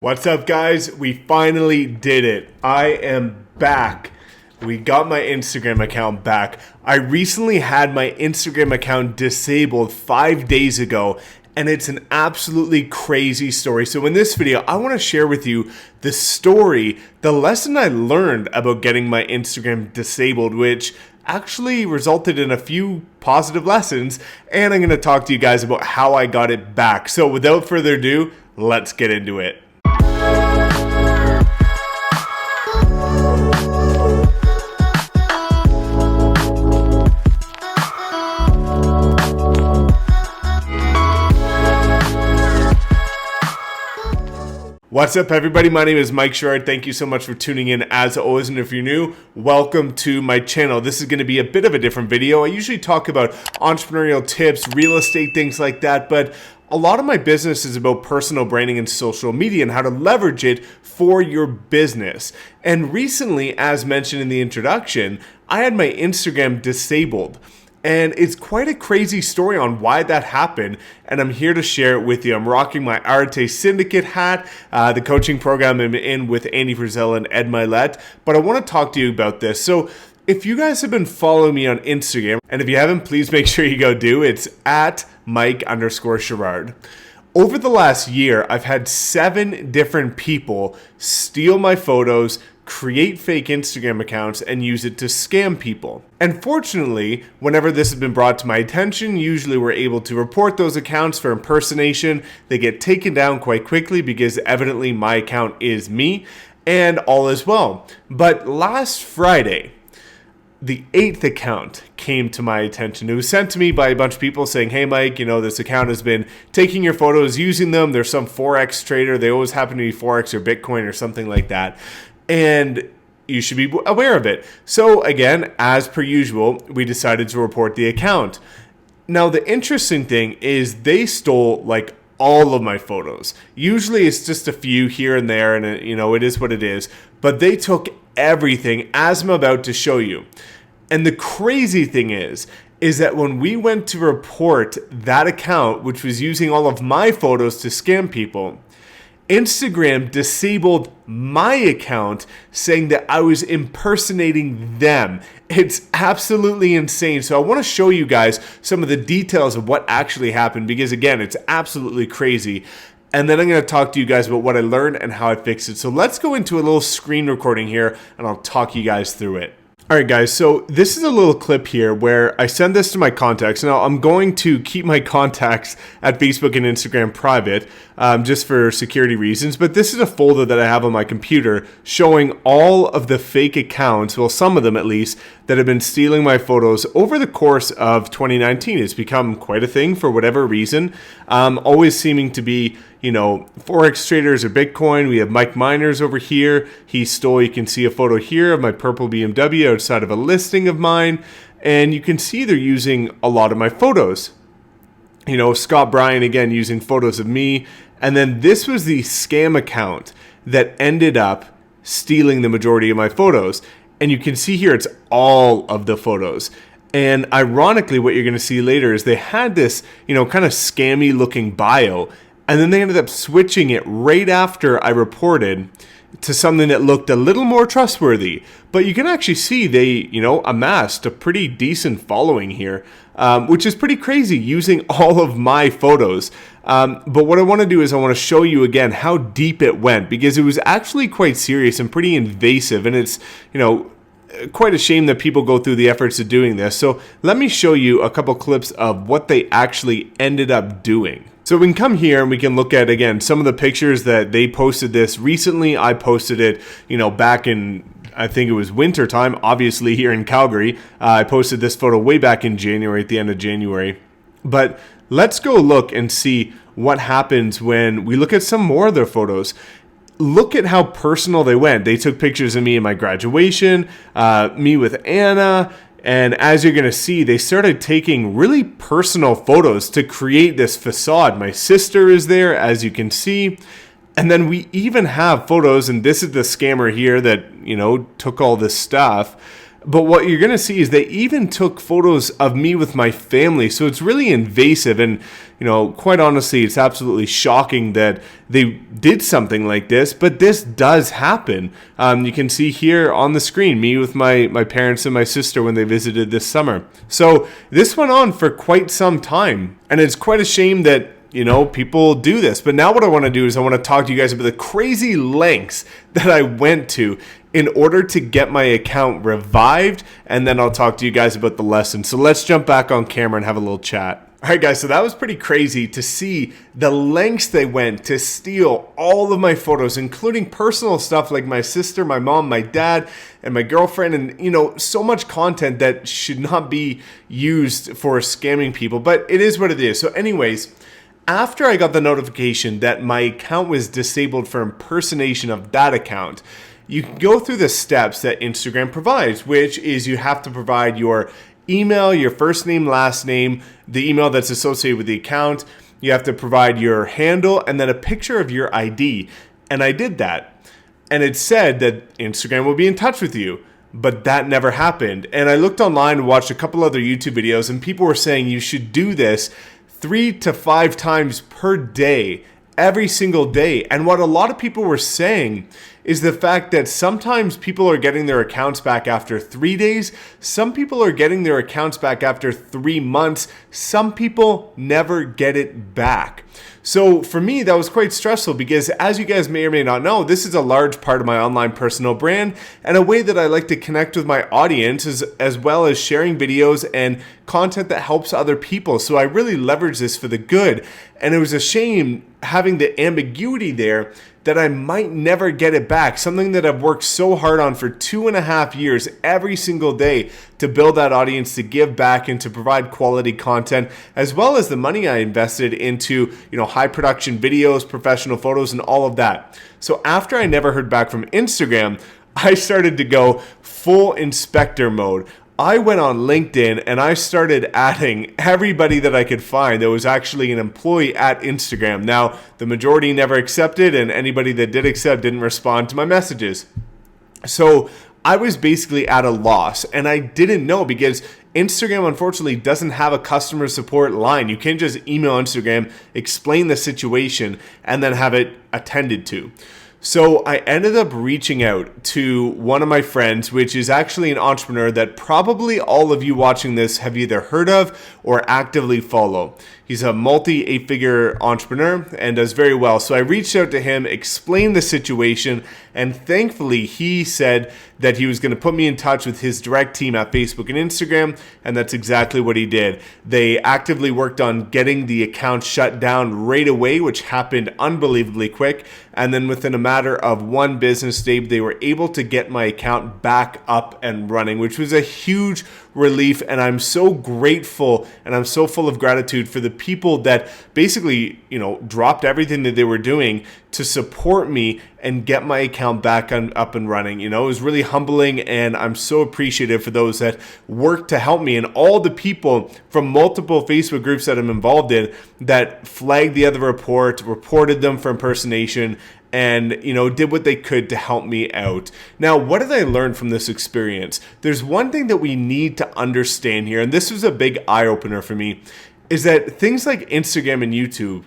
What's up, guys? We finally did it. I am back. We got my Instagram account back. I recently had my Instagram account disabled 5 days ago, and it's an absolutely crazy story. So in this video, I want to share with you the story, the lesson I learned about getting my Instagram disabled, which actually resulted in a few positive lessons, and I'm going to talk to you guys about how I got it back. So without further ado, let's get into it. What's up, everybody? My name is Mike Sherrard. Thank you so much for tuning in as always, and if you're new, welcome to my channel. This is going to be a bit of a different video. I usually talk about entrepreneurial tips, real estate, things like that, but a lot of my business is about personal branding and social media and how to leverage it for your business. And recently, as mentioned in the introduction, I had my Instagram disabled. And it's quite a crazy story on why that happened, and I'm here to share it with you. I'm rocking my Arte Syndicate hat, the coaching program I'm in with Andy Frizzell and Ed Milet, but I want to talk to you about this. So if you guys have been following me on Instagram, and if you haven't, please make sure you go do, it's at Mike_Sherrard. Over the last year, I've had 7 different people steal my photos, create fake Instagram accounts, and use it to scam people. And fortunately, whenever this has been brought to my attention, usually we're able to report those accounts for impersonation. They get taken down quite quickly because evidently my account is me, and all is well. But last Friday, the 8th account came to my attention. It was sent to me by a bunch of people saying, hey Mike, this account has been taking your photos, using them. There's some Forex trader. They always happen to be Forex or Bitcoin or something like that. And you should be aware of it. So again, as per usual, we decided to report the account. Now, the interesting thing is they stole like all of my photos. Usually it's just a few here and there, and it is what it is. But they took everything, as I'm about to show you. And the crazy thing is that when we went to report that account, which was using all of my photos to scam people, Instagram disabled my account, saying that I was impersonating them. It's absolutely insane. So I want to show you guys some of the details of what actually happened, because again, it's absolutely crazy. And then I'm going to talk to you guys about what I learned and how I fixed it. So let's go into a little screen recording here, and I'll talk you guys through it. All right, guys, so this is a little clip here where I send this to my contacts. Now, I'm going to keep my contacts at Facebook and Instagram private just for security reasons, but this is a folder that I have on my computer showing all of the fake accounts, well, some of them at least, that have been stealing my photos over the course of 2019. It's become quite a thing for whatever reason, always seeming to be Forex traders or Bitcoin. We have Mike Miners over here. He stole, you can see a photo here of my purple BMW outside of a listing of mine. And you can see they're using a lot of my photos. Scott Bryan, again, using photos of me. And then this was the scam account that ended up stealing the majority of my photos. And you can see here, it's all of the photos. And ironically, what you're going to see later is they had this, kind of scammy looking bio. And then they ended up switching it right after I reported to something that looked a little more trustworthy. But you can actually see they, amassed a pretty decent following here, which is pretty crazy using all of my photos. But what I want to do is I want to show you again how deep it went, because it was actually quite serious and pretty invasive. And it's, quite a shame that people go through the efforts of doing this. So let me show you a couple clips of what they actually ended up doing. So we can come here and we can look at, again, some of the pictures that they posted this recently. I posted it, back in, I think it was winter time, obviously here in Calgary. I posted this photo way back in January, at the end of January. But let's go look and see what happens when we look at some more of their photos. Look at how personal they went. They took pictures of me in my graduation, me with Anna. And as you're going to see, they started taking really personal photos to create this facade. My sister is there, as you can see. And then we even have photos, and this is the scammer here that, took all this stuff. But what you're going to see is they even took photos of me with my family. So it's really invasive. And, quite honestly, it's absolutely shocking that they did something like this. But this does happen. You can see here on the screen, me with my parents and my sister when they visited this summer. So this went on for quite some time. And it's quite a shame that people do this. But now what I want to do is I want to talk to you guys about the crazy lengths that I went to in order to get my account revived. And then I'll talk to you guys about the lesson. So let's jump back on camera and have a little chat. All right, guys, so that was pretty crazy to see the lengths they went to steal all of my photos, including personal stuff like my sister, my mom, my dad, and my girlfriend, and, so much content that should not be used for scamming people. But it is what it is. So anyways, after I got the notification that my account was disabled for impersonation of that account, you can go through the steps that Instagram provides, which is you have to provide your email, your first name, last name, the email that's associated with the account. You have to provide your handle and then a picture of your ID. And I did that. And it said that Instagram will be in touch with you. But that never happened. And I looked online and watched a couple other YouTube videos, and people were saying you should do this 3 to 5 times per day, every single day. And what a lot of people were saying is the fact that sometimes people are getting their accounts back after 3 days. Some people are getting their accounts back after 3 months. Some people never get it back. So for me, that was quite stressful because, as you guys may or may not know, this is a large part of my online personal brand and a way that I like to connect with my audience, as well as sharing videos and content that helps other people. So I really leverage this for the good. And it was a shame having the ambiguity there that I might never get it back. Something that I've worked so hard on for 2.5 years every single day to build that audience, to give back and to provide quality content, as well as the money I invested into, high production videos, professional photos, and all of that. So after I never heard back from Instagram, I started to go full inspector mode. I went on LinkedIn and I started adding everybody that I could find that was actually an employee at Instagram. Now, the majority never accepted, and anybody that did accept didn't respond to my messages. So I was basically at a loss, and I didn't know because Instagram, unfortunately, doesn't have a customer support line. You can't just email Instagram, explain the situation, and then have it attended to. So I ended up reaching out to one of my friends, which is actually an entrepreneur that probably all of you watching this have either heard of or actively follow. He's a multi-8-figure entrepreneur and does very well. So I reached out to him, explained the situation, and thankfully he said that he was going to put me in touch with his direct team at Facebook and Instagram, and that's exactly what he did. They actively worked on getting the account shut down right away, which happened unbelievably quick. And then within a matter of one business day, they were able to get my account back up and running, which was a huge relief. And I'm so grateful and I'm so full of gratitude for the people that basically, dropped everything that they were doing to support me and get my account back up and running. It was really humbling, and I'm so appreciative for those that worked to help me, and all the people from multiple Facebook groups that I'm involved in that flagged the other reported them for impersonation, and did what they could to help me out. Now, what did I learn from this experience? There's one thing that we need to understand here, and this was a big eye-opener for me, is that things like Instagram and YouTube,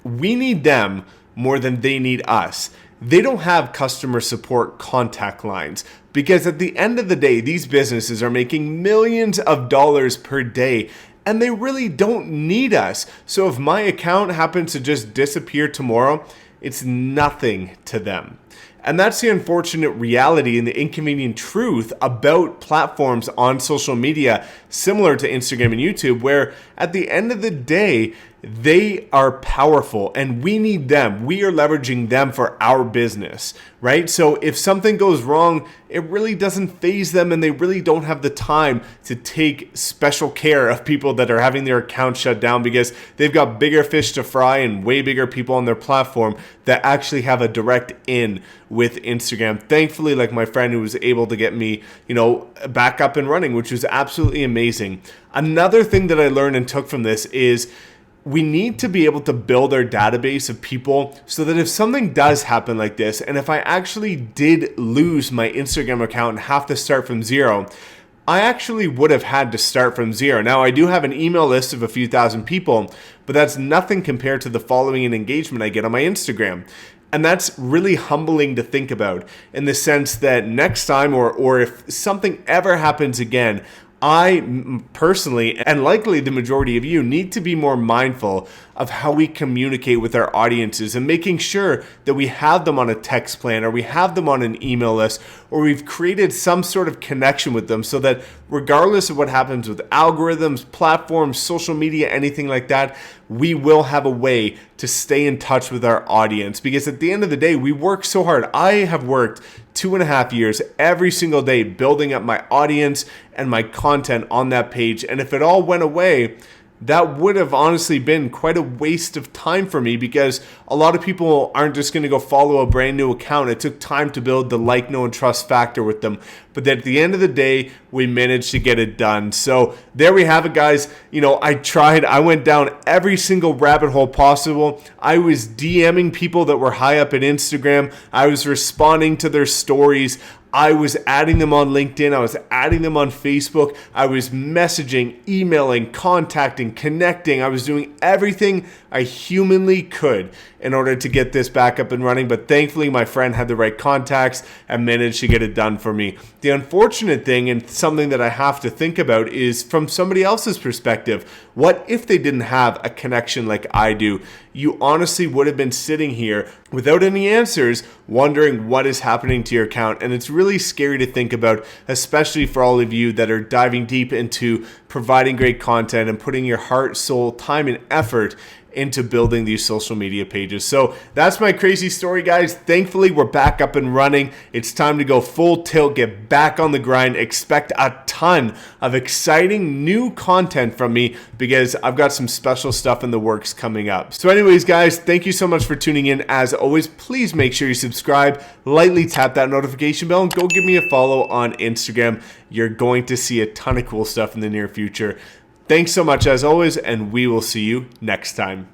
we need them more than they need us. They don't have customer support contact lines because at the end of the day, these businesses are making millions of dollars per day, and they really don't need us. So if my account happens to just disappear tomorrow, it's nothing to them. And that's the unfortunate reality and the inconvenient truth about platforms on social media similar to Instagram and YouTube, where at the end of the day, they are powerful and we need them. We are leveraging them for our business, right? So if something goes wrong, it really doesn't faze them, and they really don't have the time to take special care of people that are having their accounts shut down because they've got bigger fish to fry and way bigger people on their platform that actually have a direct in with Instagram. Thankfully, like my friend who was able to get me, back up and running, which was absolutely amazing. Another thing that I learned and took from this is we need to be able to build our database of people so that if something does happen like this, and if I actually did lose my Instagram account and have to start from zero, I actually would have had to start from zero. Now, I do have an email list of a few thousand people, but that's nothing compared to the following and engagement I get on my Instagram. And that's really humbling to think about, in the sense that next time, or if something ever happens again, I personally, and likely the majority of you, need to be more mindful of how we communicate with our audiences and making sure that we have them on a text plan, or we have them on an email list, or we've created some sort of connection with them so that regardless of what happens with algorithms, platforms, social media, anything like that, we will have a way to stay in touch with our audience. Because at the end of the day, we work so hard. I have worked 2.5 years every single day building up my audience and my content on that page. And if it all went away, that would have honestly been quite a waste of time for me, because a lot of people aren't just going to go follow a brand new account. It took time to build the like, know, and trust factor with them. But at the end of the day, we managed to get it done. So there we have it, guys. I went down every single rabbit hole possible. I was DMing people that were high up in Instagram. I was responding to their stories. I was adding them on LinkedIn. I was adding them on Facebook. I was messaging, emailing, contacting, connecting. I was doing everything I humanly could in order to get this back up and running. But thankfully, my friend had the right contacts and managed to get it done for me. The unfortunate thing, and something that I have to think about, is from somebody else's perspective. What if they didn't have a connection like I do? You honestly would have been sitting here without any answers, wondering what is happening to your account. And it's really scary to think about, especially for all of you that are diving deep into providing great content and putting your heart, soul, time, and effort into building these social media pages. So that's my crazy story, guys. Thankfully, we're back up and running. It's time to go full tilt, get back on the grind. Expect a ton of exciting new content from me, because I've got some special stuff in the works coming up. So anyways, guys, thank you so much for tuning in. As always, please make sure you subscribe, lightly tap that notification bell, and go give me a follow on Instagram. You're going to see a ton of cool stuff in the near future. Thanks so much as always, and we will see you next time.